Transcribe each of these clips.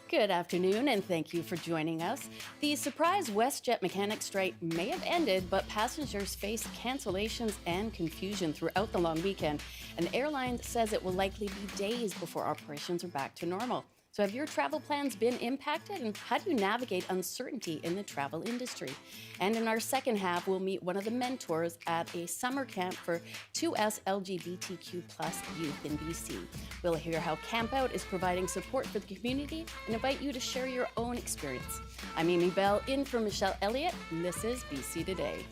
Good afternoon, and thank you for joining us. The surprise WestJet mechanic strike may have ended, but passengers face cancellations and confusion throughout the long weekend. An airline says it will likely be days before operations are back to normal. So have your travel plans been impacted, and how do you navigate uncertainty in the travel industry? And in our second half, we'll meet one of the mentors at a summer camp for 2SLGBTQ plus youth in BC. We'll hear how CampOUT is providing support for the community and invite you to share your own experience. I'm Amy Bell, in for Michelle Elliott, and this is BC Today.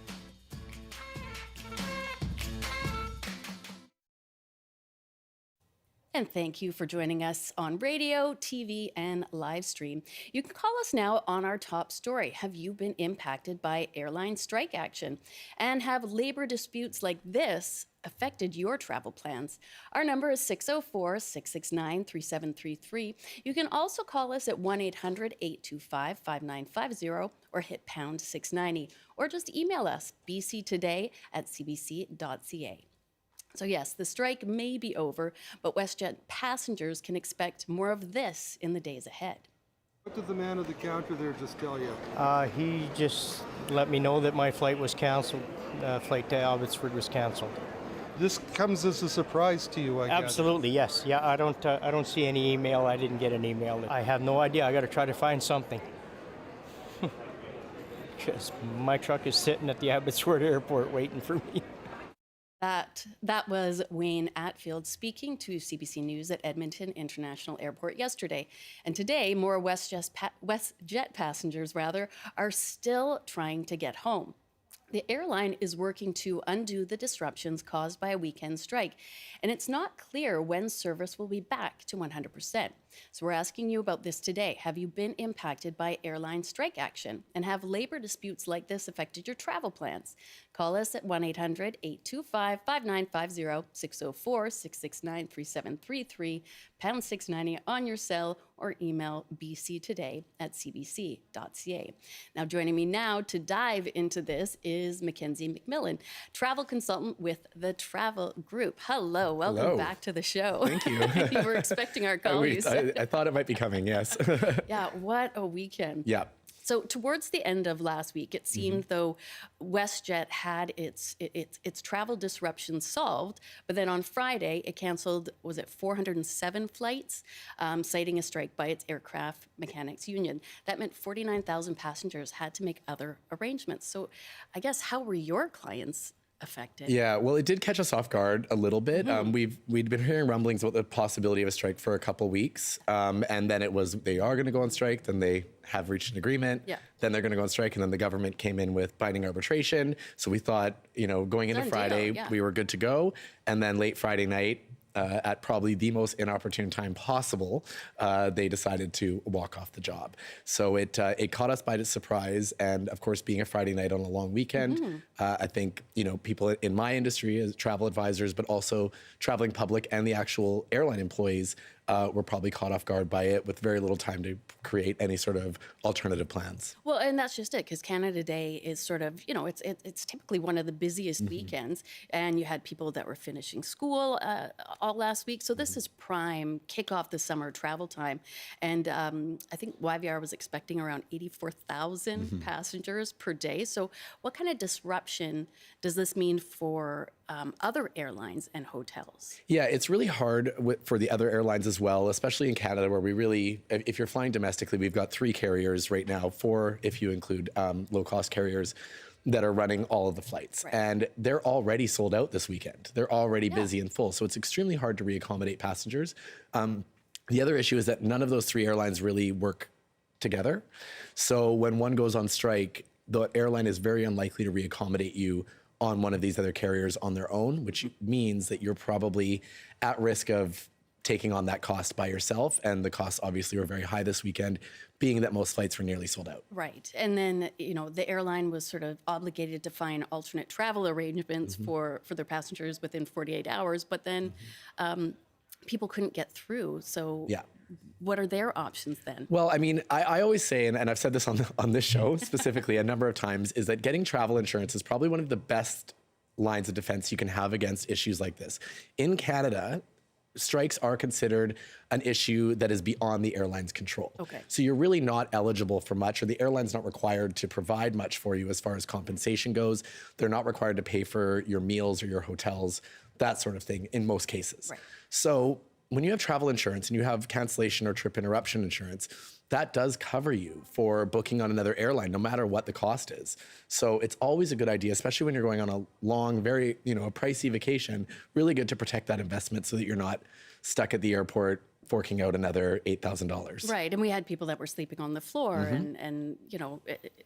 And thank you for joining us on radio, TV, and live stream. You can call us now on our top story. Have you been impacted by airline strike action? And have labor disputes like this affected your travel plans? Our number is 604-669-3733. You can also call us at 1-800-825-5950 or hit pound 690, or just email us bctoday@cbc.ca. So yes, the strike may be over, but WestJet passengers can expect more of this in the days ahead. What did the man at the counter there just tell you? He just let me know that my flight was canceled. Flight to Abbotsford was canceled. This comes as a surprise to you, I guess. Absolutely, yes. Yeah, I don't see any email. I didn't get an email. I have no idea. I got to try to find something. Because my truck is sitting at the Abbotsford airport waiting for me. That was Wayne Atfield speaking to CBC News at Edmonton International Airport yesterday. And today, more WestJet passengers are still trying to get home. The airline is working to undo the disruptions caused by a weekend strike, and it's not clear when service will be back to 100%. So we're asking you about this today. Have you been impacted by airline strike action? And have labor disputes like this affected your travel plans? Call us at 1-800-825-5950, 604-669-3733, pound 690 on your cell, or email bctoday@cbc.ca. Now, joining me now to dive into this is Mackenzie McMillan, travel consultant with the Travel Group. Hello, welcome back to the show. Thank you. You were expecting our call, you said. I thought it might be coming, yes. Yeah, what a weekend. Yeah. So towards the end of last week, it seemed though WestJet had its travel disruption solved, but then on Friday it canceled, was it 407 flights, citing a strike by its aircraft mechanics union. That meant 49,000 passengers had to make other arrangements. So I guess, how were your clients affected? Yeah, well, it did catch us off guard a little bit. We'd been hearing rumblings about the possibility of a strike for a couple weeks, and then it was they are going to go on strike, then they have reached an agreement, then they're going to go on strike, and then the government came in with binding arbitration. So we thought, going into Friday, we were good to go, and then late Friday night, at probably the most inopportune time possible, they decided to walk off the job. So it caught us by surprise, and of course, being a Friday night on a long weekend, I think people in my industry as travel advisors, but also traveling public and the actual airline employees were probably caught off guard by it with very little time to create any sort of alternative plans. Well, and that's just it, because Canada Day is sort of, it's typically one of the busiest weekends, and you had people that were finishing school all last week. So this is prime kickoff the summer travel time. And I think YVR was expecting around 84,000 passengers per day. So what kind of disruption does this mean for other airlines and hotels? Yeah, it's really hard for the other airlines as well, especially in Canada, where we really, if you're flying domestically, we've got 3 carriers right now, 4 if you include low-cost carriers that are running all of the flights. Right. And they're already sold out this weekend. They're already busy and full. So it's extremely hard to reaccommodate passengers. The other issue is that none of those 3 airlines really work together. So when one goes on strike, the airline is very unlikely to reaccommodate you on one of these other carriers on their own, which means that you're probably at risk of taking on that cost by yourself. And the costs obviously were very high this weekend, being that most flights were nearly sold out. Right. And then, the airline was sort of obligated to find alternate travel arrangements for their passengers within 48 hours. But then people couldn't get through. So what are their options then? Well, I mean, I always say, and I've said this on this show specifically a number of times, is that getting travel insurance is probably one of the best lines of defense you can have against issues like this. In Canada, strikes are considered an issue that is beyond the airline's control. Okay. So you're really not eligible for much, or the airline's not required to provide much for you as far as compensation goes. They're not required to pay for your meals or your hotels, that sort of thing in most cases. Right. So when you have travel insurance and you have cancellation or trip interruption insurance, that does cover you for booking on another airline, no matter what the cost is. So it's always a good idea, especially when you're going on a long, very, a pricey vacation, really good to protect that investment so that you're not stuck at the airport forking out another $8,000. Right. And we had people that were sleeping on the floor and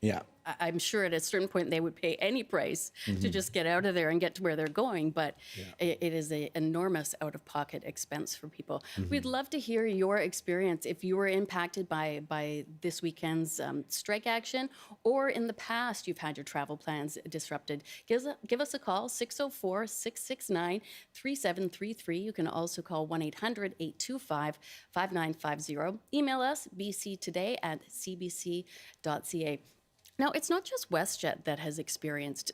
Yeah. I'm sure at a certain point they would pay any price to just get out of there and get to where they're going. But it is an enormous out-of-pocket expense for people. We'd love to hear your experience if you were impacted by this weekend's strike action, or in the past you've had your travel plans disrupted. Give us a call, 604-669-3733. You can also call 1-800-825-5950. Email us, bctoday@cbc.ca. Now, it's not just WestJet that has experienced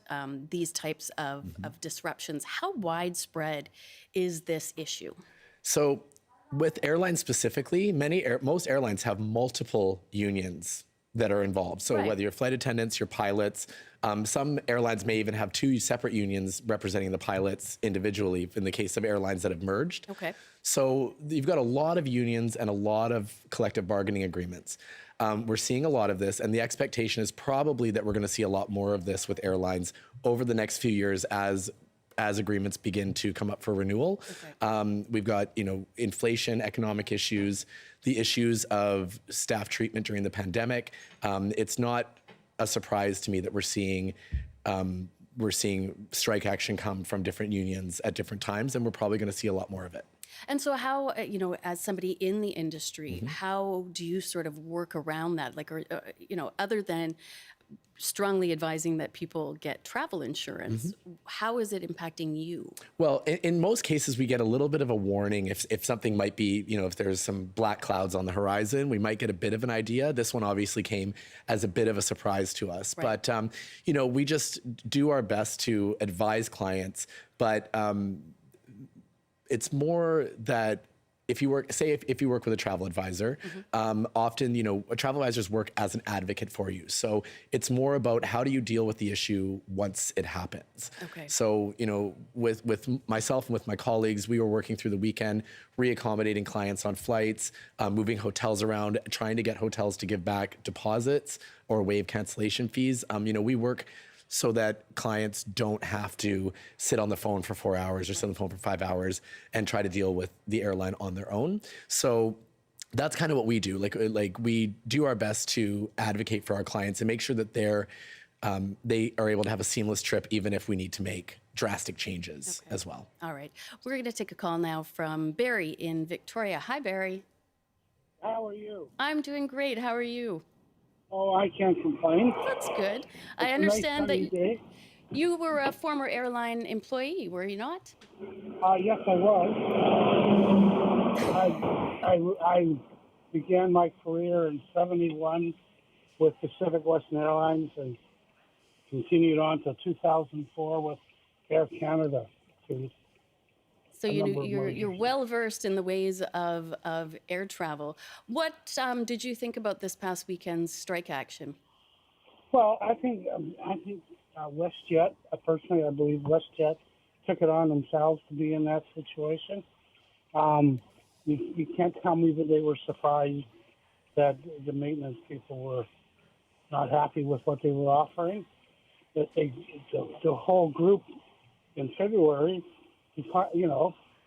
these types of disruptions. How widespread is this issue? So with airlines specifically, most airlines have multiple unions that are involved. So whether you're flight attendants, your pilots, some airlines may even have two separate unions representing the pilots individually in the case of airlines that have merged. Okay. So you've got a lot of unions and a lot of collective bargaining agreements. We're seeing a lot of this, and the expectation is probably that we're going to see a lot more of this with airlines over the next few years as agreements begin to come up for renewal. Okay. We've got, inflation, economic issues, the issues of staff treatment during the pandemic. It's not a surprise to me that we're seeing strike action come from different unions at different times, and we're probably going to see a lot more of it. And so how, as somebody in the industry, how do you sort of work around that? Like, other than strongly advising that people get travel insurance, how is it impacting you? Well, in most cases, we get a little bit of a warning if something might be, if there's some black clouds on the horizon, we might get a bit of an idea. This one obviously came as a bit of a surprise to us. Right. But, we just do our best to advise clients. But it's more that if you work, if you work with a travel advisor, often, travel advisors work as an advocate for you. So it's more about how do you deal with the issue once it happens. Okay. So, with myself and with my colleagues, we were working through the weekend, reaccommodating clients on flights, moving hotels around, trying to get hotels to give back deposits or waive cancellation fees. We work so that clients don't have to sit on the phone for 4 hours or sit on the phone for 5 hours and try to deal with the airline on their own. So that's kind of what we do. Like we do our best to advocate for our clients and make sure that they are able to have a seamless trip, even if we need to make drastic changes as well. All right. We're going to take a call now from Barry in Victoria. Hi, Barry. How are you? I'm doing great. How are you? Oh, I can't complain. That's good. I understand that you were a former airline employee, were you not? Yes, I was. I began my career in '71 with Pacific Western Airlines and continued on to 2004 with Air Canada. So you're well versed in the ways of air travel. What did you think about this past weekend's strike action? Well, I think WestJet, personally, I believe WestJet took it on themselves to be in that situation. You can't tell me that they were surprised that the maintenance people were not happy with what they were offering. That the whole group in February,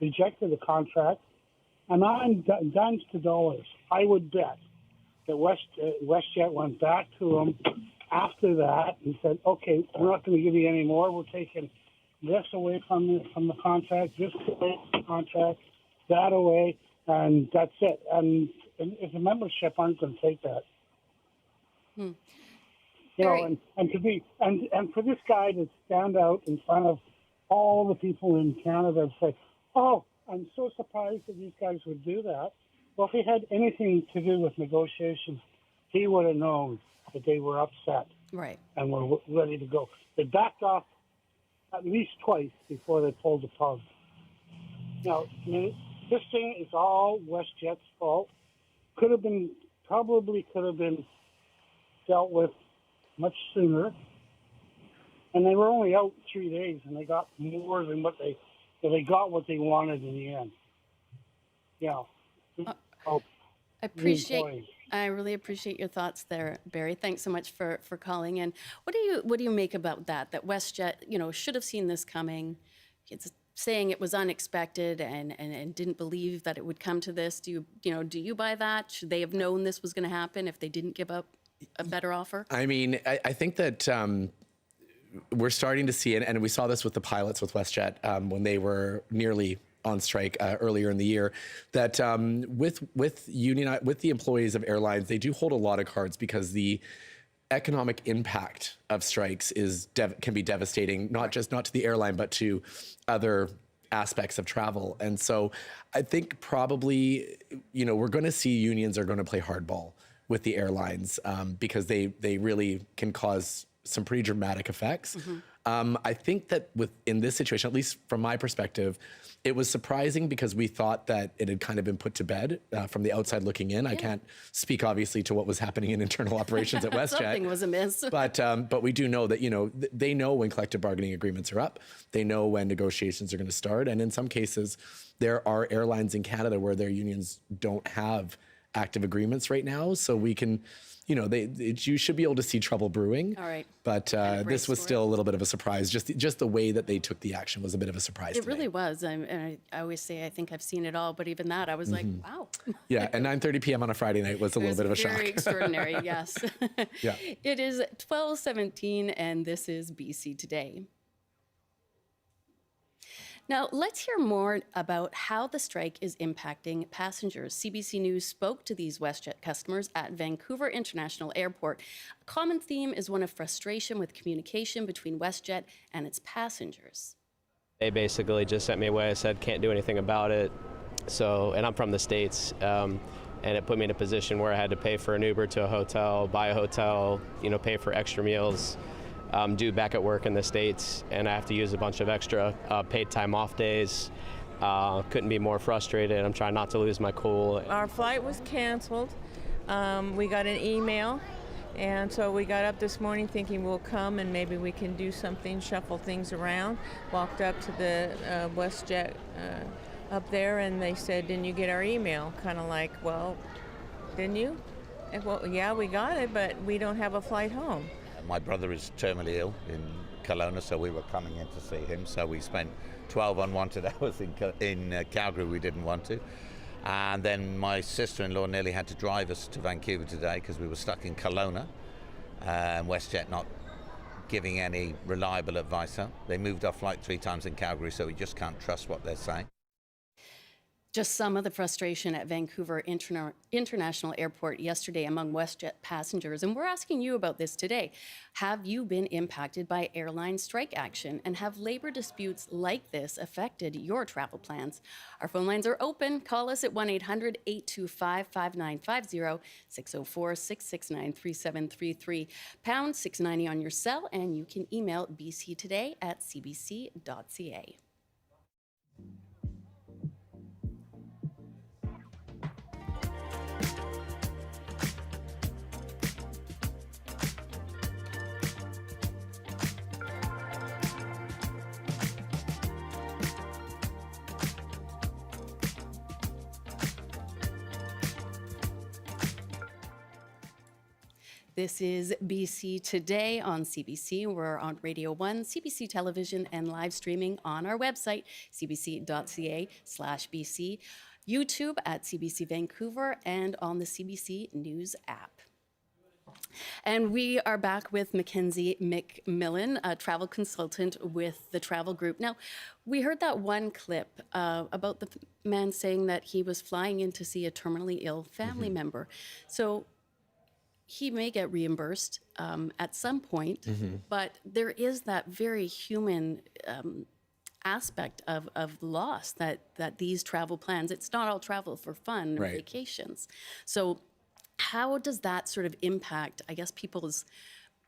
rejected the contract, and on dimes to dollars, I would bet that WestJet went back to them after that and said, "Okay, we're not going to give you any more. We're taking this away from the contract, this away from the contract, that away, and that's it." And if the membership aren't going to take that, and for this guy to stand out in front of all the people in Canada and say, "Oh, I'm so surprised that these guys would do that." Well, if he had anything to do with negotiations, he would have known that they were upset, right, and were ready to go. They backed off at least twice before they pulled the plug. Now, This thing is all WestJet's fault. Probably could have been dealt with much sooner. And they were only out 3 days, and they got more than what they got what they wanted in the end. Yeah. I really appreciate your thoughts there, Barry. Thanks so much for calling in. What do you make about that? That WestJet, should have seen this coming. It's saying it was unexpected and didn't believe that it would come to this. Do you buy that? Should they have known this was going to happen if they didn't give up a better offer? I mean, I think that we're starting to see it, and we saw this with the pilots with WestJet when they were nearly on strike earlier in the year, that with the employees of airlines, they do hold a lot of cards because the economic impact of strikes can be devastating, not to the airline, but to other aspects of travel. And so I think probably, we're going to see unions are going to play hardball with the airlines because they really can cause some pretty dramatic effects. I think that in this situation, at least from my perspective, it was surprising because we thought that it had kind of been put to bed from the outside looking in. Yeah. I can't speak obviously to what was happening in internal operations at WestJet. Something was amiss. But we do know that, they know when collective bargaining agreements are up. They know when negotiations are going to start. And in some cases, there are airlines in Canada where their unions don't have active agreements right now. So we can, you should be able to see trouble brewing. All right. But this was still a little bit of a surprise. Just the way that they took the action was a bit of a surprise. It really was. I always say I think I've seen it all, but even that I was like, wow. Yeah, and 9:30 p.m. on a Friday night was a little bit of a shock. Very extraordinary, yes. Yeah. It is 12:17, and this is BC Today. Now, let's hear more about how the strike is impacting passengers. CBC News spoke to these WestJet customers at Vancouver International Airport. A common theme is one of frustration with communication between WestJet and its passengers. They basically just sent me away. I said, can't do anything about it. And I'm from the States, and it put me in a position where I had to pay for an Uber to a hotel, buy a hotel, pay for extra meals. Due back at work in the States, and I have to use a bunch of extra paid time off days. Couldn't be more frustrated. I'm trying not to lose my cool. Our flight was canceled. We got an email, and so we got up this morning thinking we'll come and maybe we can do something, shuffle things around. Walked up to the WestJet up there, and they said, didn't you get our email? Kind of like, well, didn't you? And, well, yeah, we got it, but we don't have a flight home. My brother is terminally ill in Kelowna, so we were coming in to see him. So we spent 12 unwanted hours in Calgary we didn't want to. And then my sister-in-law nearly had to drive us to Vancouver today because we were stuck in Kelowna. And WestJet not giving any reliable advice. They moved our flight 3 times in Calgary, so we just can't trust what they're saying. Just some of the frustration at Vancouver International Airport yesterday among WestJet passengers. And we're asking you about this today. Have you been impacted by airline strike action? And have labor disputes like this affected your travel plans? Our phone lines are open. Call us at 1-800-825-5950, 604-669-3733, pound 690 on your cell, and you can email bctoday@cbc.ca. This is BC Today on CBC. We're on Radio 1, CBC Television, and live streaming on our website, cbc.ca/BC, YouTube at CBC Vancouver, and on the CBC News app. And we are back with Mackenzie McMillan, a travel consultant with the Travel Group. Now, we heard that one clip about the man saying that he was flying in to see a terminally ill family member. So he may get reimbursed at some point, but there is that very human aspect of loss that these travel plans, it's not all travel for fun or vacations. So how does that sort of impact, I guess, people's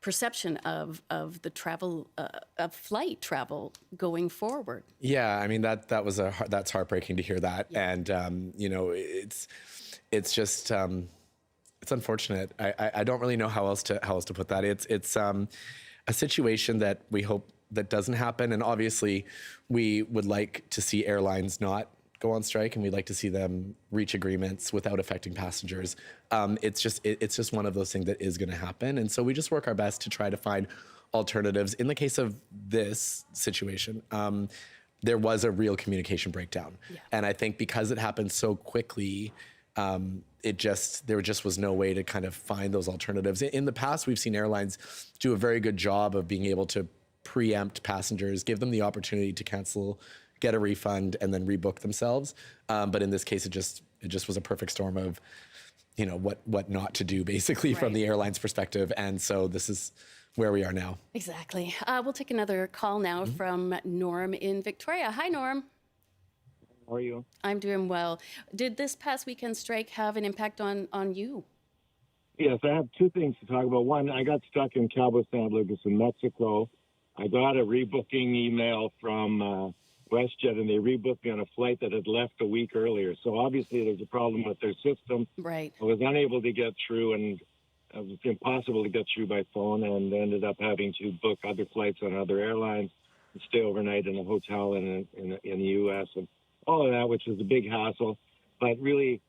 perception of the travel of flight travel going forward. Yeah, I mean that's heartbreaking to hear that, and it's just it's unfortunate. I don't really know how else to put that. It's a situation that we hope that doesn't happen, and obviously we would like to see airlines not go on strike, and we'd like to see them reach agreements without affecting passengers. It's just one of those things that is going to happen, and so we just work our best to try to find alternatives. In the case of this situation, there was a real communication breakdown, and I think because it happened so quickly, there just was no way to kind of find those alternatives. In the past, we've seen airlines do a very good job of being able to preempt passengers, give them the opportunity to cancel, get a refund, and then rebook themselves. But in this case, it just was a perfect storm of, what not to do, basically, from the airline's perspective. And so this is where we are now. Exactly. We'll take another call now from Norm in Victoria. Hi, Norm. How are you? I'm doing well. Did this past weekend strike have an impact on you? Yes, I have two things to talk about. One, I got stuck in Cabo San Lucas in Mexico. I got a rebooking email from WestJet, and they rebooked me on a flight that had left a week earlier. So obviously there's a problem with their system. Right. I was unable to get through, and it was impossible to get through by phone, and ended up having to book other flights on other airlines and stay overnight in a hotel in the U.S. and all of that, which was a big hassle, but really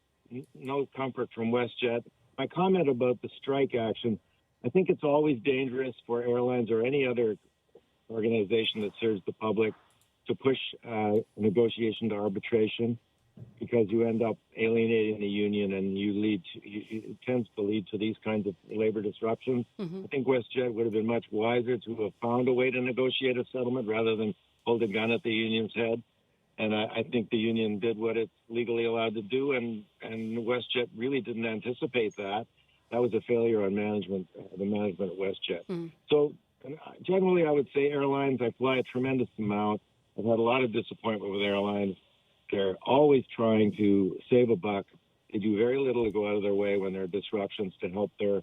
no comfort from WestJet. My comment about the strike action, I think it's always dangerous for airlines or any other organization that serves the public to push negotiation to arbitration, because you end up alienating the union, and it tends to lead to these kinds of labor disruptions. I think WestJet would have been much wiser to have found a way to negotiate a settlement rather than hold a gun at the union's head. And I think the union did what it's legally allowed to do, and WestJet really didn't anticipate that. That was a failure on management, the management at WestJet. So generally, I would say airlines, I fly a tremendous amount. I've had a lot of disappointment with airlines. They're always trying to save a buck. They do very little to go out of their way when there are disruptions to help their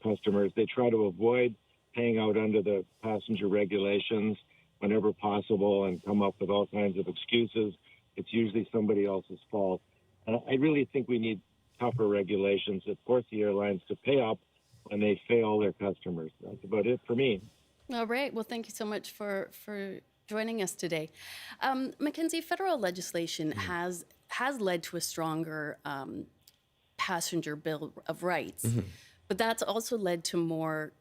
customers. They try to avoid paying out under the passenger regulations whenever possible and come up with all kinds of excuses. It's usually somebody else's fault. And I really think we need tougher regulations that force the airlines to pay up when they fail their customers. That's about it for me. All right. Well, thank you so much for joining us today. Mackenzie, federal legislation has led to a stronger passenger bill of rights, but that's also led to more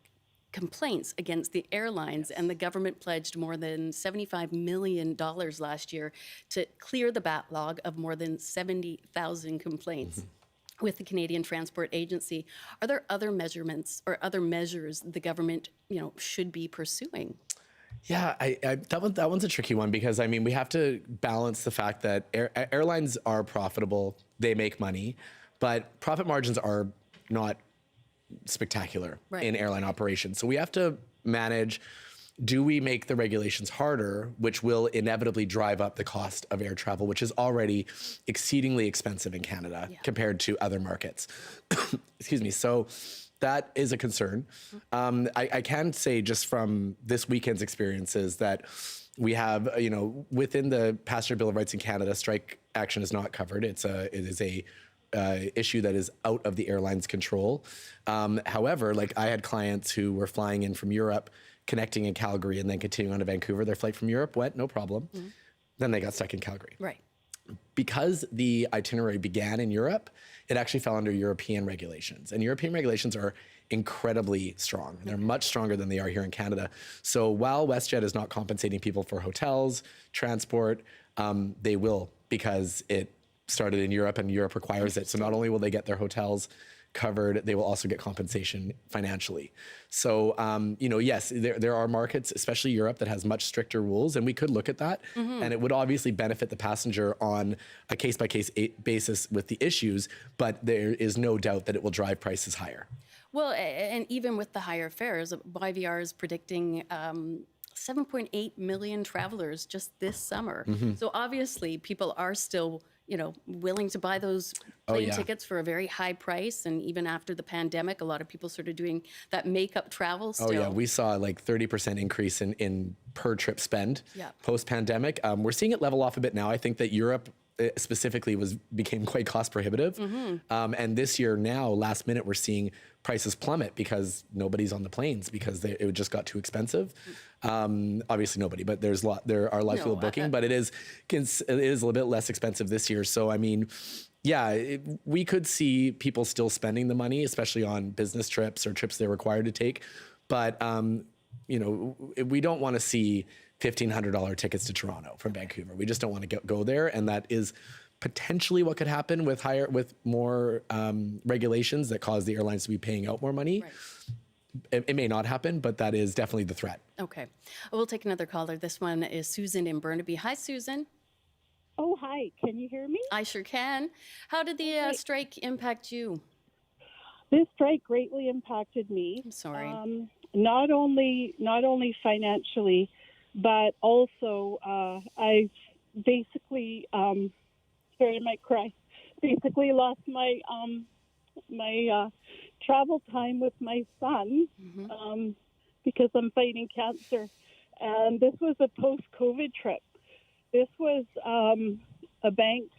complaints against the airlines, and the government pledged more than $75 million last year to clear the backlog of more than 70,000 complaints with the Canadian Transport Agency. Are there other measurements or other measures the government, should be pursuing? Yeah, that one's a tricky one, because I mean we have to balance the fact that airlines are profitable, they make money, but profit margins are not spectacular in airline operations. So we have to manage, do we make the regulations harder, which will inevitably drive up the cost of air travel, which is already exceedingly expensive in Canada compared to other markets. Excuse me. So that is a concern. I can say just from this weekend's experiences that we have, within the Passenger Bill of Rights in Canada, strike action is not covered. It is a issue that is out of the airline's control. However, like I had clients who were flying in from Europe, connecting in Calgary, and then continuing on to Vancouver. Their flight from Europe went, no problem. Then they got stuck in Calgary. Right. Because the itinerary began in Europe, it actually fell under European regulations. And European regulations are incredibly strong. They're much stronger than they are here in Canada. So while WestJet is not compensating people for hotels, transport, they will, because it started in Europe and Europe requires it. So not only will they get their hotels covered, they will also get compensation financially. So, yes, there are markets, especially Europe, that has much stricter rules, and we could look at that. And it would obviously benefit the passenger on a case-by-case basis with the issues, but there is no doubt that it will drive prices higher. Well, and even with the higher fares, YVR is predicting 7.8 million travelers just this summer. So obviously people are still willing to buy those plane tickets for a very high price. And even after the pandemic, a lot of people started doing that makeup travel still. Oh yeah, we saw like 30% increase in per trip spend post-pandemic. We're seeing it level off a bit now. I think that Europe specifically became quite cost prohibitive. And this year now, last minute, we're seeing prices plummet because nobody's on the planes because it just got too expensive. Obviously nobody, but there are a lot of people booking, but it is a little bit less expensive this year. So, I mean, we could see people still spending the money, especially on business trips or trips they're required to take. But, we don't want to see $1,500 tickets to Toronto from Vancouver. We just don't want to go there. And that is potentially what could happen with more regulations that cause the airlines to be paying out more money. Right. It may not happen, but that is definitely the threat. Okay. We'll take another caller. This one is Susan in Burnaby. Hi, Susan. Oh, hi. Can you hear me? I sure can. How did the strike impact you? This strike greatly impacted me. I'm sorry. Not only financially, but also I basically, sorry, I might cry. Basically lost my travel time with my son because I'm fighting cancer, and this was a post-COVID trip. This was a bank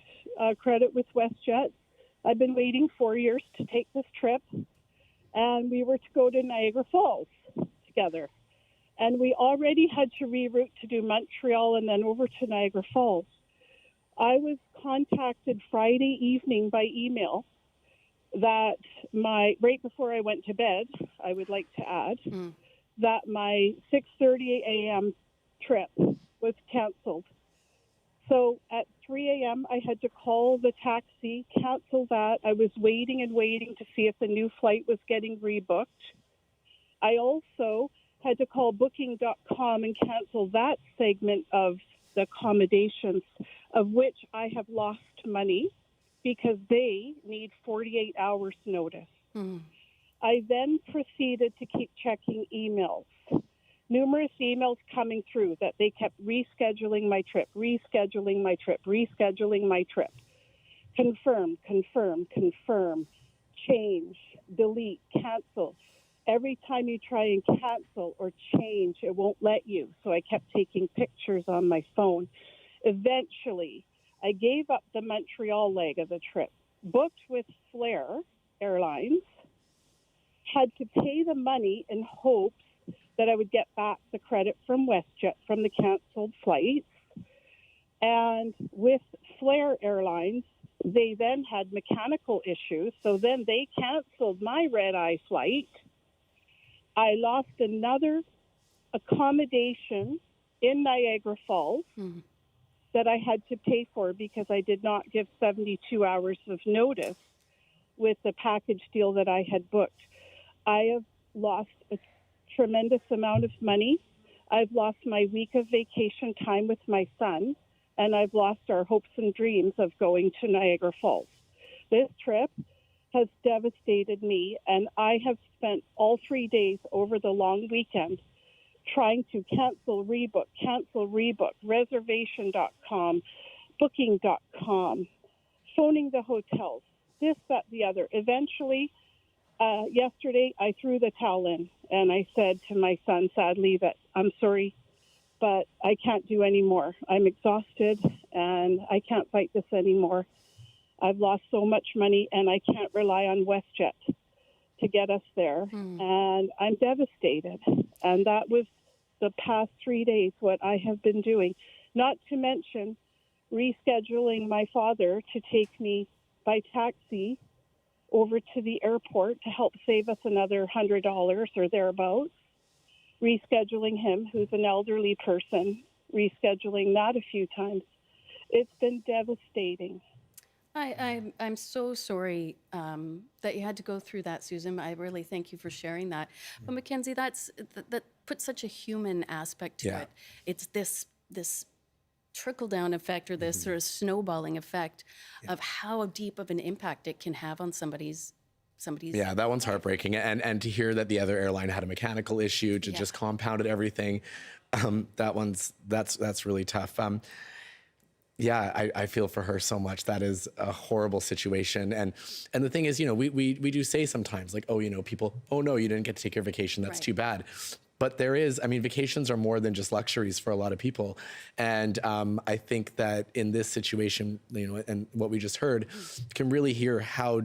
credit with WestJet. I've been waiting 4 years to take this trip, and we were to go to Niagara Falls together. And we already had to reroute to do Montreal and then over to Niagara Falls. I was contacted Friday evening by email that right before I went to bed, I would like to add, that my 6:30 a.m. trip was canceled. So at 3 a.m., I had to call the taxi, cancel that. I was waiting and waiting to see if the new flight was getting rebooked. I also had to call booking.com and cancel that segment of the accommodations, of which I have lost money because they need 48 hours notice. I then proceeded to keep checking emails. Numerous emails coming through that they kept rescheduling my trip, confirm, change, delete, cancel. Every time you try and cancel or change, it won't let you. So I kept taking pictures on my phone. Eventually, I gave up the Montreal leg of the trip, booked with Flair Airlines, had to pay the money in hopes that I would get back the credit from WestJet from the canceled flights. And with Flair Airlines, they then had mechanical issues. So then they canceled my red-eye flight. I lost another accommodation in Niagara Falls that I had to pay for because I did not give 72 hours of notice with the package deal that I had booked. I have lost a tremendous amount of money. I've lost my week of vacation time with my son, and I've lost our hopes and dreams of going to Niagara Falls. This trip has devastated me, and I have spent all 3 days over the long weekend trying to cancel, rebook, reservation.com, booking.com, phoning the hotels, this, that, the other. Eventually, yesterday, I threw the towel in, and I said to my son, sadly, that I'm sorry, but I can't do any more. I'm exhausted, and I can't fight this anymore. I've lost so much money, and I can't rely on WestJet to get us there, and I'm devastated. And that was the past 3 days what I have been doing, not to mention rescheduling my father to take me by taxi over to the airport to help save us another $100 or thereabouts, rescheduling him, who's an elderly person, rescheduling that a few times. It's been devastating. I'm so sorry that you had to go through that, Susan. I really thank you for sharing that. But Mackenzie, that puts such a human aspect to it. It's this trickle-down effect or this sort of snowballing effect of how deep of an impact it can have on somebody's. Yeah, that one's heartbreaking. And to hear that the other airline had a mechanical issue to just compounded everything, that's really tough. Yeah, I feel for her so much. That is a horrible situation. And the thing is, we do say sometimes like, people, oh no, you didn't get to take your vacation. That's too bad. But vacations are more than just luxuries for a lot of people. And I think that in this situation, and what we just heard, can really hear how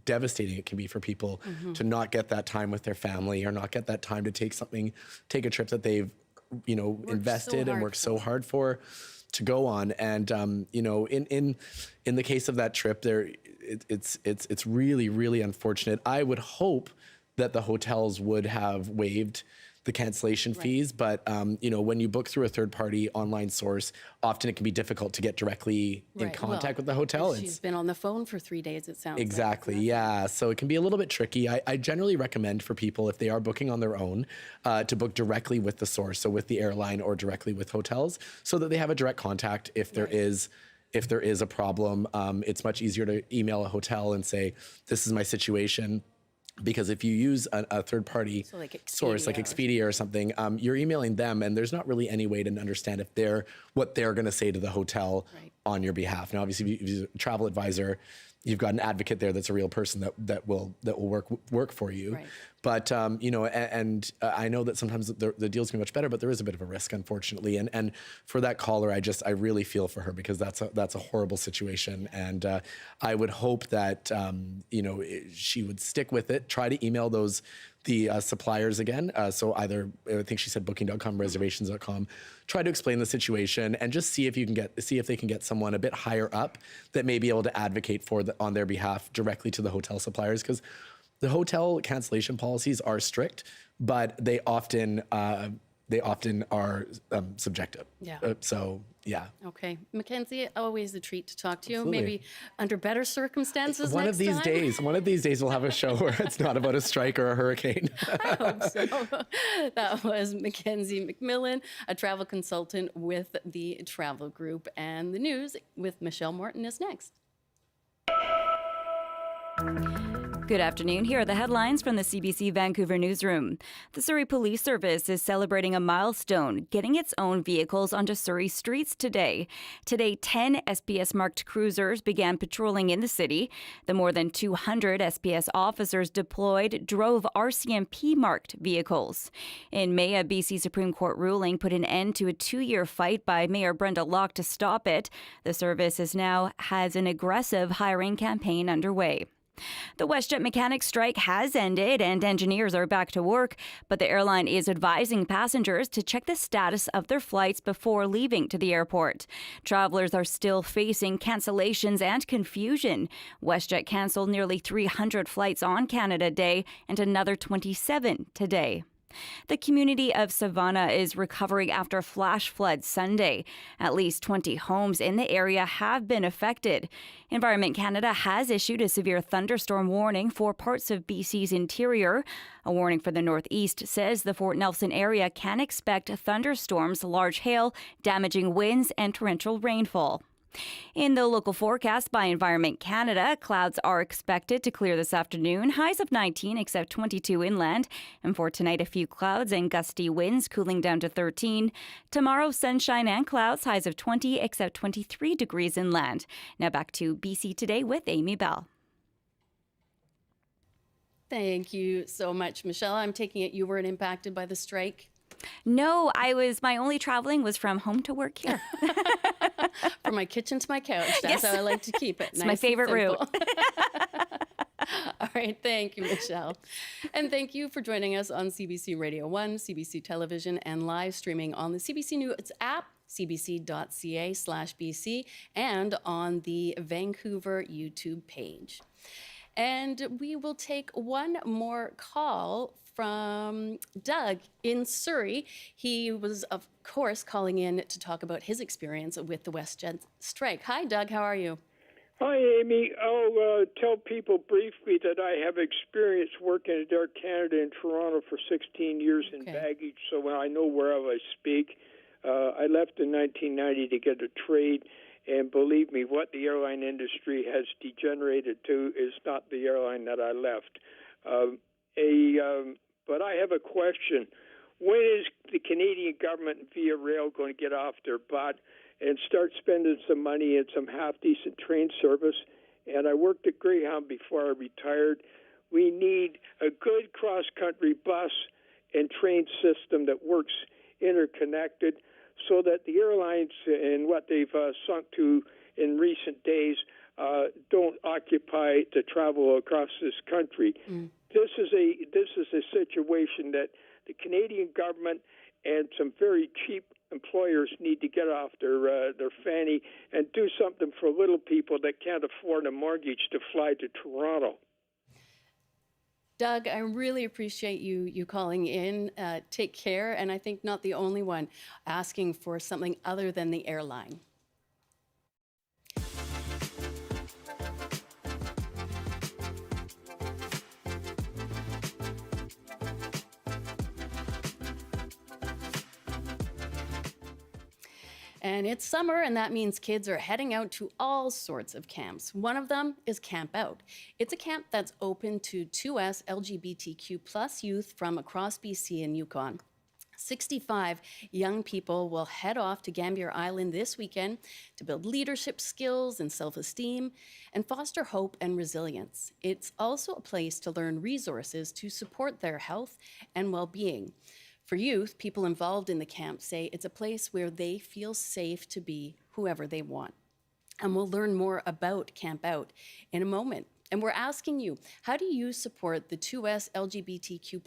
devastating it can be for people to not get that time with their family or not get that time to take a trip that they've, invested and worked so hard for to go on. And, in the case of that trip there, it's really, really unfortunate. I would hope that the hotels would have waived the cancellation fees. But, when you book through a third-party online source, often it can be difficult to get directly in contact with the hotel. She's been on the phone for 3 days, it sounds exactly, like. yeah. So it can be a little bit tricky. I generally recommend for people, if they are booking on their own, to book directly with the source, so with the airline or directly with hotels, so that they have a direct contact if there is a problem. It's much easier to email a hotel and say, this is my situation. Because if you use a third-party source like Expedia or something, you're emailing them, and there's not really any way to understand what they're going to say to the hotel on your behalf. Now, obviously, if you're a travel advisor, you've got an advocate there that's a real person that will work for you. Right. But and I know that sometimes the deals can be much better, but there is a bit of a risk, unfortunately. And for that caller, I really feel for her, because that's a horrible situation. And I would hope that she would stick with it. Try to email the suppliers again. So either, I think she said booking.com, reservations.com. Try to explain the situation and just see if they can get someone a bit higher up that may be able to advocate on their behalf directly to the hotel suppliers, because the hotel cancellation policies are strict, but they often are subjective. Yeah. Yeah. Okay. Mackenzie, always a treat to talk to you. Absolutely. Maybe under better circumstances One next of these time. days. One of these days we'll have a show where it's not about a strike or a hurricane. I hope so. That was Mackenzie McMillan, a travel consultant with the Travel Group. And the news with Michelle Morton is next. Good afternoon. Here are the headlines from the CBC Vancouver newsroom. The Surrey Police Service is celebrating a milestone, getting its own vehicles onto Surrey streets today. Today, 10 SPS-marked cruisers began patrolling in the city. The more than 200 SPS officers deployed drove RCMP-marked vehicles. In May, a BC Supreme Court ruling put an end to a 2-year fight by Mayor Brenda Locke to stop it. The service now has an aggressive hiring campaign underway. The WestJet mechanic strike has ended and engineers are back to work, but the airline is advising passengers to check the status of their flights before leaving to the airport. Travelers are still facing cancellations and confusion. WestJet canceled nearly 300 flights on Canada Day and another 27 today. The community of Savannah is recovering after flash floods Sunday. At least 20 homes in the area have been affected. Environment Canada has issued a severe thunderstorm warning for parts of BC's interior. A warning for the northeast says the Fort Nelson area can expect thunderstorms, large hail, damaging winds, and torrential rainfall. In the local forecast by Environment Canada, clouds are expected to clear this afternoon, highs of 19 except 22 inland. And for tonight, a few clouds and gusty winds, cooling down to 13. Tomorrow, sunshine and clouds, highs of 20 except 23 degrees inland. Now back to BC Today with Amy Bell. Thank you so much, Michelle. I'm taking it you weren't impacted by the strike? No, my only traveling was from home to work here. From my kitchen to my couch. That's how I like to keep it. It's my favorite route. All right. Thank you, Michelle. And thank you for joining us on CBC Radio 1, CBC Television, and live streaming on the CBC News app, cbc.ca/BC, and on the Vancouver YouTube page. And we will take one more call from Doug in Surrey. He was, of course, calling in to talk about his experience with the WestJet strike. Hi, Doug. How are you? Hi, Amy. I'll tell people briefly that I have experience working at Air Canada in Toronto for 16 years in baggage, so I know wherever I speak. I left in 1990 to get a trade, and believe me, what the airline industry has degenerated to is not the airline that I left. But I have a question. When is the Canadian government via rail going to get off their butt and start spending some money in some half-decent train service. And I worked at Greyhound before I retired. We need a good cross-country bus and train system that works interconnected so that the airlines and what they've sunk to in recent days don't occupy to travel across this country. This is a situation that the Canadian government and some very cheap employers need to get off their fanny and do something for little people that can't afford a mortgage to fly to Toronto. Doug, I really appreciate you calling in. Take care, and I think not the only one asking for something other than the airline. And it's summer, and that means kids are heading out to all sorts of camps. One of them is CampOUT. It's a camp that's open to 2SLGBTQ plus youth from across BC and Yukon. 65 young people will head off to Gambier Island this weekend to build leadership skills and self-esteem and foster hope and resilience. It's also a place to learn resources to support their health and well-being. For youth, people involved in the camp say it's a place where they feel safe to be whoever they want. And we'll learn more about CampOUT in a moment. And we're asking you, how do you support the 2S LGBTQ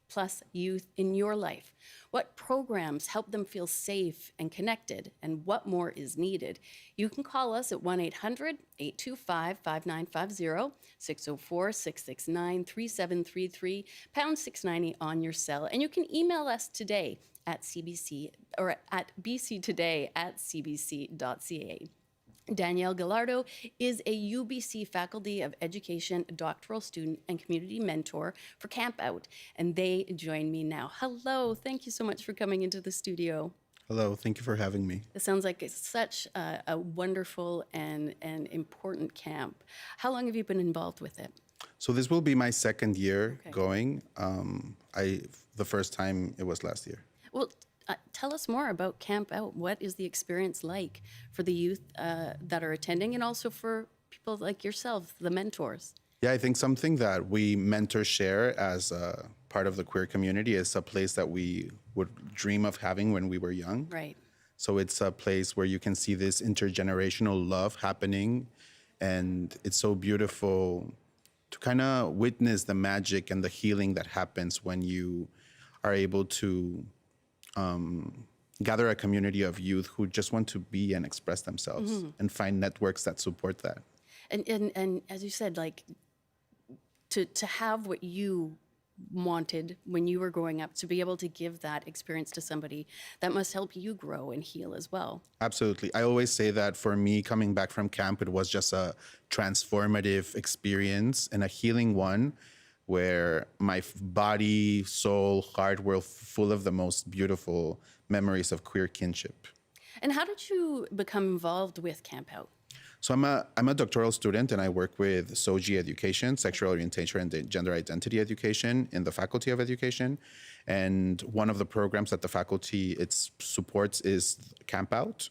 plus youth in your life? What programs help them feel safe and connected, and what more is needed? You can call us at 1-800-825-5950, 604-669-3733, pound 690 on your cell. And you can email us today at CBC or at bctoday@cbc.ca. Danielle Gallardo is a UBC Faculty of Education doctoral student and community mentor for CampOUT, and they join me now. Hello, thank you so much for coming into the studio. Hello, thank you for having me. It sounds like it's such a wonderful and important camp. How long have you been involved with it? So this will be my second year going. The first time it was last year. Well, tell us more about CampOUT. What is the experience like for the youth that are attending, and also for people like yourself, the mentors? Yeah, I think something that we mentor share as a part of the queer community is a place that we would dream of having when we were young. Right. So it's a place where you can see this intergenerational love happening, and it's so beautiful to kind of witness the magic and the healing that happens when you are able to gather a community of youth who just want to be and express themselves and find networks that support that. And as you said, like to have what you wanted when you were growing up, to be able to give that experience to somebody, that must help you grow and heal as well. Absolutely. I always say that for me, coming back from camp, it was just a transformative experience and a healing one, where my body, soul, heart were full of the most beautiful memories of queer kinship. And how did you become involved with CampOUT? So I'm a doctoral student, and I work with SOGI education, sexual orientation and gender identity education, in the Faculty of Education. And one of the programs that the faculty supports is CampOUT.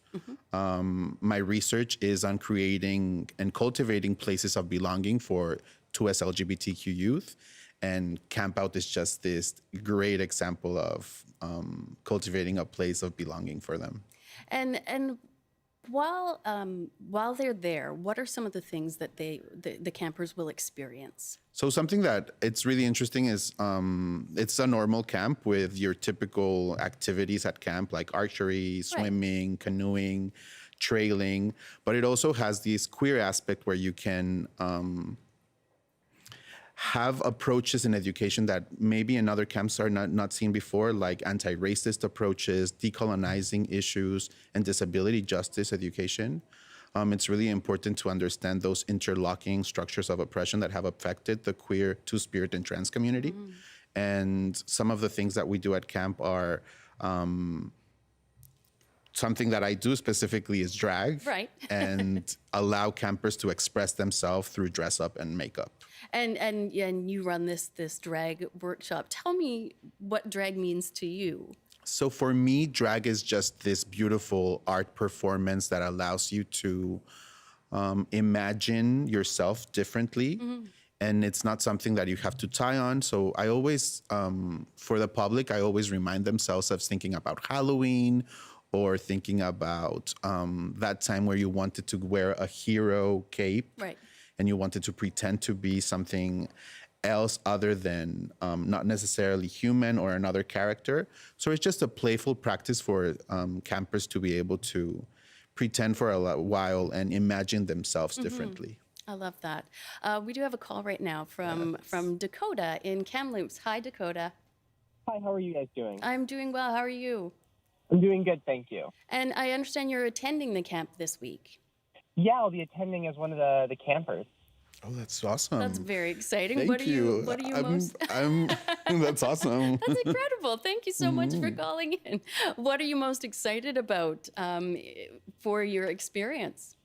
My research is on creating and cultivating places of belonging for 2S LGBTQ youth, and CampOUT is just this great example of cultivating a place of belonging for them. And while they're there, what are some of the things that the campers will experience? So something that it's really interesting is it's a normal camp with your typical activities at camp, like archery, swimming, canoeing, trailing, but it also has this queer aspect where you can have approaches in education that maybe in other camps are not seen before, like anti-racist approaches, decolonizing issues, and disability justice education. It's really important to understand those interlocking structures of oppression that have affected the queer, two-spirit, and trans community. And some of the things that we do at camp are something that I do specifically is drag, and allow campers to express themselves through dress up and makeup. And you run this drag workshop. Tell me what drag means to you. So for me, drag is just this beautiful art performance that allows you to imagine yourself differently. And it's not something that you have to tie on. So I always, for the public, I always remind themselves of thinking about Halloween or thinking about that time where you wanted to wear a hero cape. Right. And you wanted to pretend to be something else other than not necessarily human or another character. So it's just a playful practice for campers to be able to pretend for a while and imagine themselves differently. I love that. We do have a call right now from Dakota in Kamloops. Hi, Dakota. Hi, how are you guys doing? I'm doing well. How are you? I'm doing good, thank you. And I understand you're attending the camp this week. Yeah, I'll be attending as one of the campers. Oh, that's awesome. That's very exciting. Thank What are you most that's awesome. That's incredible. Thank you so much for calling in. What are you most excited about for your experience?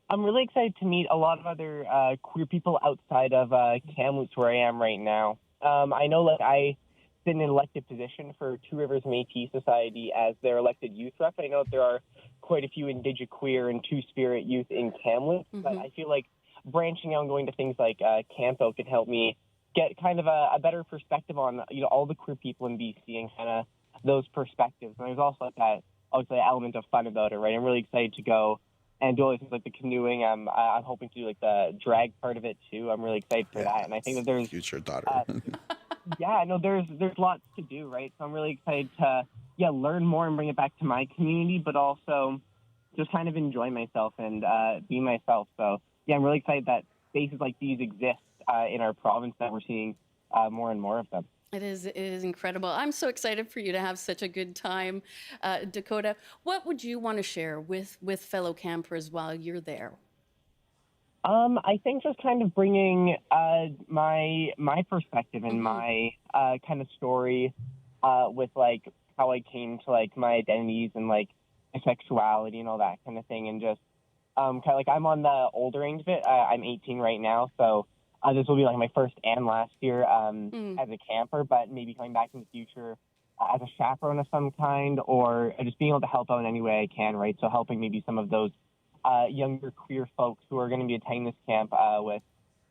I'm really excited to meet a lot of other queer people outside of Kamloops, where I am right now. I know I sit in an elected position for Two Rivers Métis Society as their elected youth rep. I know that there are quite a few Indigenous queer and Two-Spirit youth in Kamloops, but I feel like branching out and going to things like CampOUT could help me get kind of a better perspective on all the queer people in BC and kind of those perspectives. And there's also that element of fun about it, right? I'm really excited to go and do all these things like the canoeing. I'm hoping to do the drag part of it too. I'm really excited for that, and I think that there's future daughter. Yeah, no, there's lots to do, right? So I'm really excited to learn more and bring it back to my community, but also just kind of enjoy myself and be myself. So yeah, I'm really excited that spaces like these exist in our province, that we're seeing more and more of them. It is incredible. I'm so excited for you to have such a good time. Dakota, what would you want to share with fellow campers while you're there? I think just kind of bringing my perspective and my kind of story with how I came to my identities and my sexuality and all that kind of thing, and just kind of I'm on the older end of it. I'm 18 right now, so this will be my first and last year as a camper, but maybe coming back in the future as a chaperone of some kind, or just being able to help out in any way I can, right? So helping maybe some of those younger queer folks who are going to be attending this camp with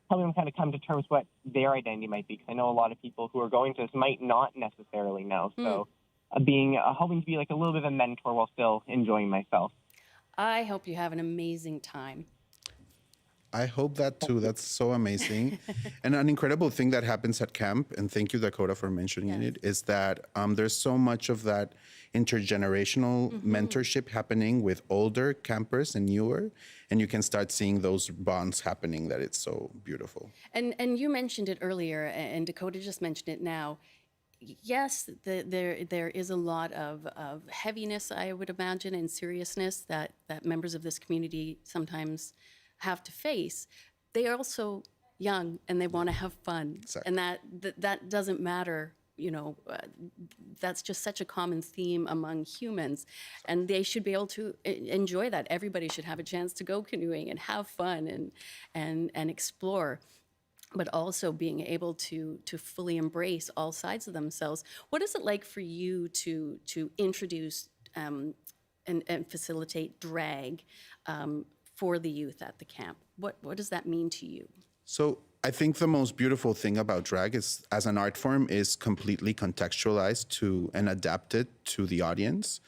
helping them kind of come to terms what their identity might be, because I know a lot of people who are going to this might not necessarily know. So hoping to be a little bit of a mentor while still enjoying myself. I hope you have an amazing time. I hope that too. That's so amazing. And an incredible thing that happens at camp, and thank you, Dakota, for mentioning it, is that there's so much of that intergenerational mentorship happening with older campers and newer, and you can start seeing those bonds happening, that it's so beautiful. And you mentioned it earlier, and Dakota just mentioned it now. Yes, there is a lot of heaviness, I would imagine, and seriousness that members of this community sometimes have to face. They are also young and they want to have fun. Exactly. And that doesn't matter, that's just such a common theme among humans, and they should be able to enjoy that. Everybody should have a chance to go canoeing and have fun and explore, but also being able to fully embrace all sides of themselves. What is it like for you to introduce and facilitate drag for the youth at the camp? What does that mean to you? So I think the most beautiful thing about drag is, as an art form, is completely contextualized to and adapted to the audience.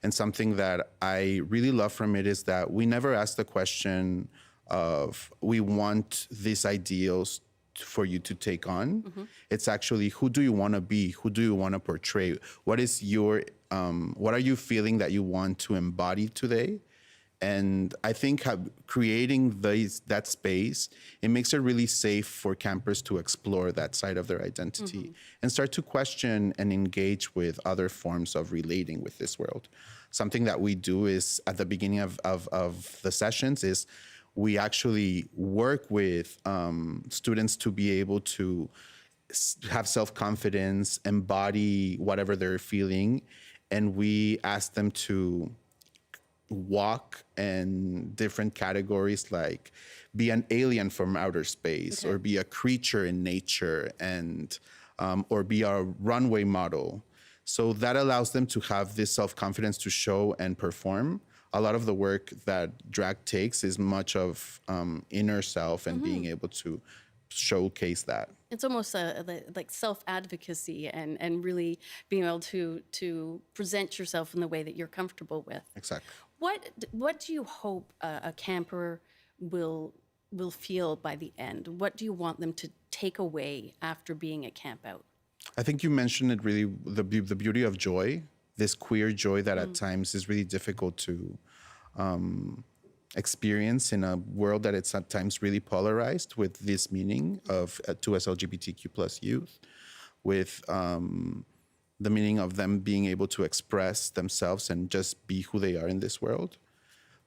And something that I really love from it is that we never ask the question of, we want these ideals for you to take on. It's actually, who do you want to be? Who do you want to portray? What is your, what are you feeling that you want to embody today? And I think creating that space, it makes it really safe for campers to explore that side of their identity and start to question and engage with other forms of relating with this world. Something that we do is, at the beginning of the sessions, is we actually work with students to be able to have self-confidence, embody whatever they're feeling, and we ask them to walk in different categories, like be an alien from outer space, or be a creature in nature, and or be a runway model. So that allows them to have this self-confidence to show and perform. A lot of the work that drag takes is much of inner self and being able to showcase that. It's almost like self-advocacy and really being able to present yourself in the way that you're comfortable with. Exactly. What do you hope a camper will feel by the end? What do you want them to take away after being at CampOUT? I think you mentioned it really, the beauty of joy, this queer joy that at times is really difficult to experience in a world that it's at times really polarized with this meaning of 2SLGBTQ plus youth, with the meaning of them being able to express themselves and just be who they are in this world.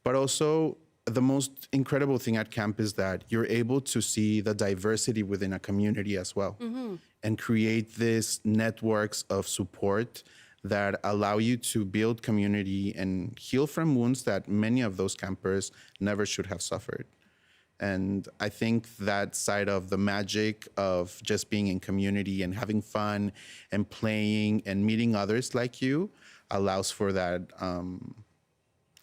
But also, the most incredible thing at camp is that you're able to see the diversity within a community as well, and create these networks of support that allow you to build community and heal from wounds that many of those campers never should have suffered. And I think that side of the magic of just being in community and having fun and playing and meeting others like you allows for that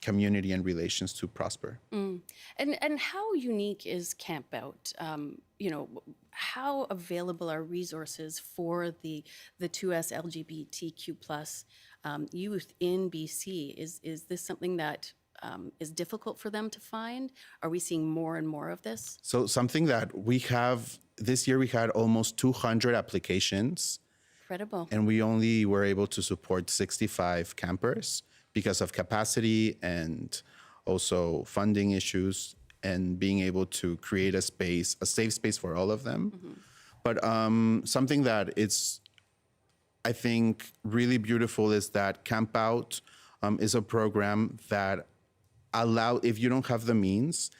community and relations to prosper. And how unique is CampOUT? How available are resources for the 2SLGBTQ plus youth in BC? Is this something that is difficult for them to find? Are we seeing more and more of this? So something that we have, this year we had almost 200 applications. Incredible. And we only were able to support 65 campers because of capacity and also funding issues and being able to create a space, a safe space for all of them. But something that it's, I think, really beautiful is that CampOUT is a program that if you don't have the means,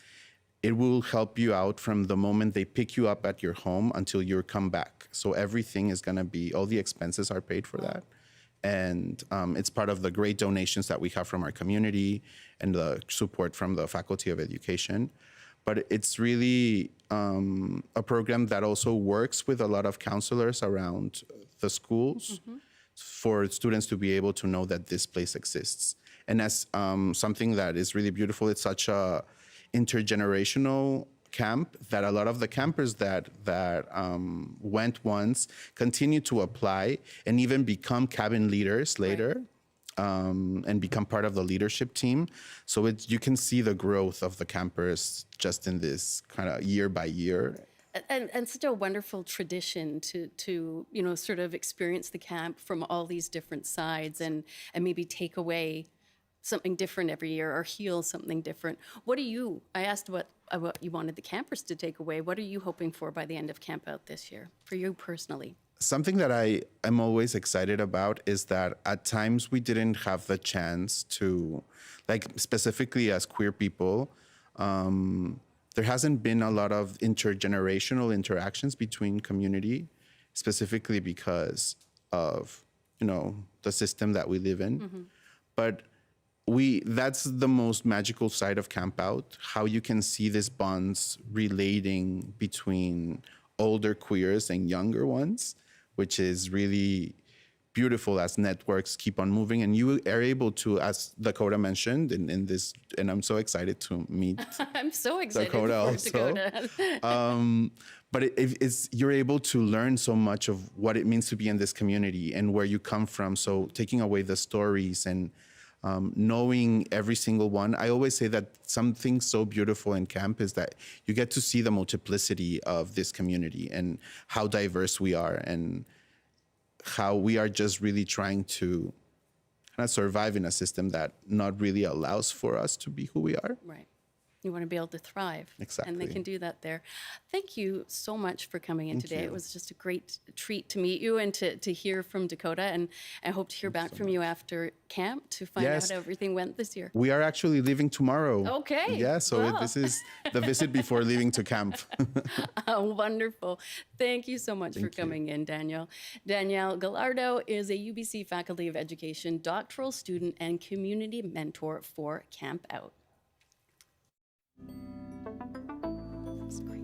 it will help you out from the moment they pick you up at your home until you come back. So everything is gonna be, all the expenses are paid for that. And it's part of the great donations that we have from our community and the support from the Faculty of Education. But it's really a program that also works with a lot of counselors around the schools for students to be able to know that this place exists. And as something that is really beautiful, it's such a intergenerational camp that a lot of the campers that went once continue to apply and even become cabin leaders later, and become part of the leadership team. So you can see the growth of the campers just in this kind of year by year. And such a wonderful tradition to sort of experience the camp from all these different sides and maybe take away something different every year or heal something different. I asked what you wanted the campers to take away. What are you hoping for by the end of CampOUT this year, for you personally? Something that I am always excited about is that at times we didn't have the chance to, like specifically as queer people, there hasn't been a lot of intergenerational interactions between community, specifically because of, the system that we live in. But that's the most magical side of CampOUT, how you can see these bonds relating between older queers and younger ones, which is really beautiful as networks keep on moving. And you are able to, as Dakota mentioned in this, and I'm so excited to meet I'm so excited Dakota for also. Dakota. But you're able to learn so much of what it means to be in this community and where you come from. So taking away the stories and knowing every single one. I always say that something so beautiful in camp is that you get to see the multiplicity of this community and how diverse we are and how we are just really trying to kind of survive in a system that not really allows for us to be who we are. Right. You want to be able to thrive. Exactly. And they can do that there. Thank you so much for coming in today. you. It was just a great treat to meet you and to hear from Dakota. And I hope to hear back from you after camp to find out how everything went this year. We are actually leaving tomorrow. Okay. Yeah, so this is the visit before leaving to camp. Wonderful. Thank you so much for coming in, Danielle. Danielle Gallardo is a UBC Faculty of Education doctoral student and community mentor for CampOUT. That's great.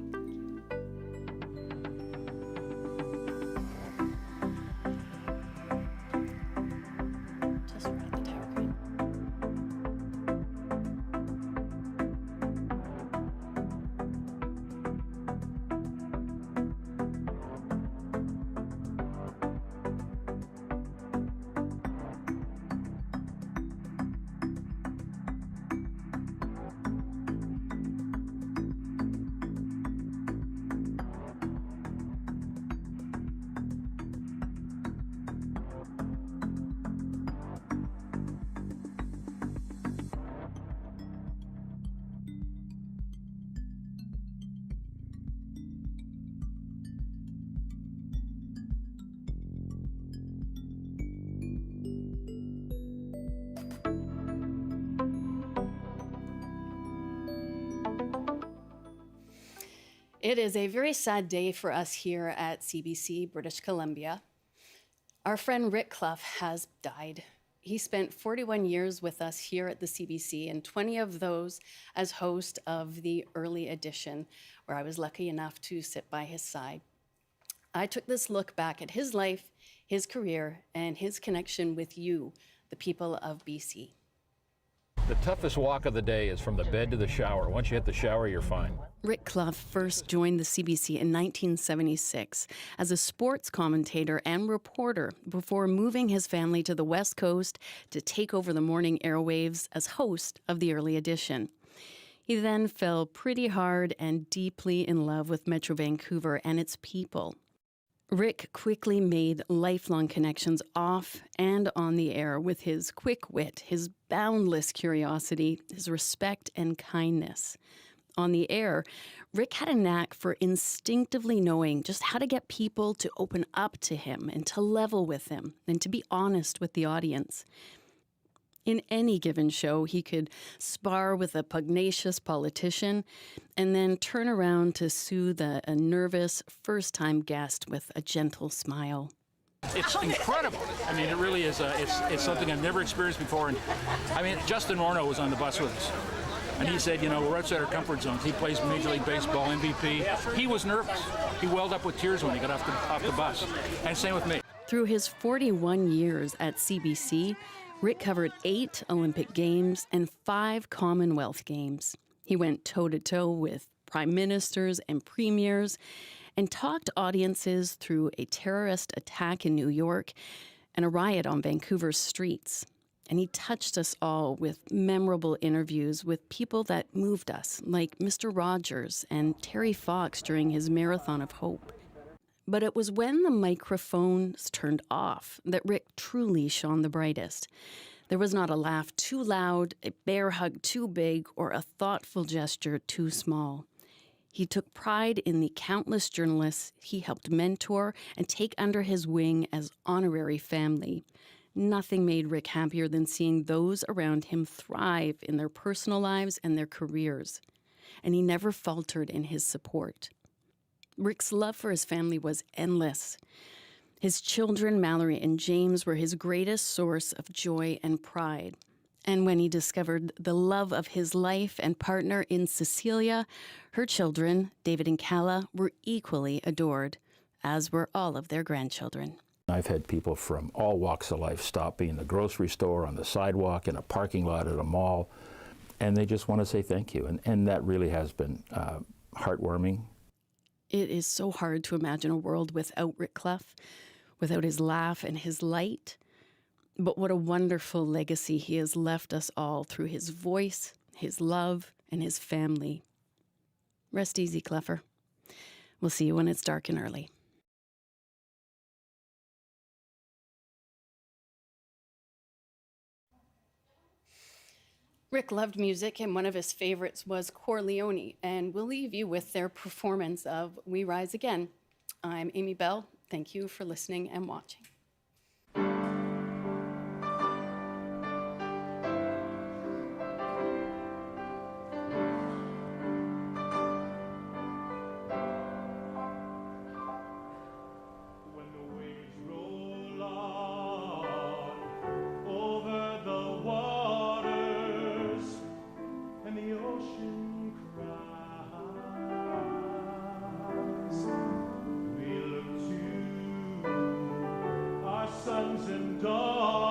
It is a very sad day for us here at CBC, British Columbia. Our friend Rick Cluff has died. He spent 41 years with us here at the CBC, and 20 of those as host of the early edition, where I was lucky enough to sit by his side. I took this look back at his life, his career, and his connection with you, the people of BC. The toughest walk of the day is from the bed to the shower. Once you hit the shower, you're fine. Rick Cluff first joined the CBC in 1976 as a sports commentator and reporter before moving his family to the West Coast to take over the morning airwaves as host of the early edition. He then fell pretty hard and deeply in love with Metro Vancouver and its people. Rick quickly made lifelong connections off and on the air with his quick wit, his boundless curiosity, his respect and kindness. On the air, Rick had a knack for instinctively knowing just how to get people to open up to him and to level with him and to be honest with the audience. In any given show, he could spar with a pugnacious politician and then turn around to soothe a nervous first-time guest with a gentle smile. It's incredible. I mean, it really is. It's something I've never experienced before. And I mean, Justin Morneau was on the bus with us. And he said, you know, we're outside our comfort zones. He plays Major League Baseball, MVP. He was nervous. He welled up with tears when he got off the bus. And same with me. Through his 41 years at CBC, Rick covered 8 Olympic Games and 5 Commonwealth Games. He went toe-to-toe with prime ministers and premiers and talked audiences through a terrorist attack in New York and a riot on Vancouver's streets. And he touched us all with memorable interviews with people that moved us, like Mr. Rogers and Terry Fox during his Marathon of Hope. But it was when the microphones turned off that Rick truly shone the brightest. There was not a laugh too loud, a bear hug too big, or a thoughtful gesture too small. He took pride in the countless journalists he helped mentor and take under his wing as honorary family. Nothing made Rick happier than seeing those around him thrive in their personal lives and their careers. And he never faltered in his support. Rick's love for his family was endless. His children, Mallory and James, were his greatest source of joy and pride. And when he discovered the love of his life and partner in Cecilia, her children, David and Calla, were equally adored, as were all of their grandchildren. I've had people from all walks of life stop me in the grocery store, on the sidewalk, in a parking lot at a mall, and they just want to say thank you. And that really has been heartwarming. It is so hard to imagine a world without Rick Cluff, without his laugh and his light. But what a wonderful legacy he has left us all through his voice, his love, and his family. Rest easy, Cluffer. We'll see you when it's dark and early. Rick loved music, and one of his favorites was Corleone, and we'll leave you with their performance of We Rise Again. I'm Amy Bell. Thank you for listening and watching. Sons and daughters.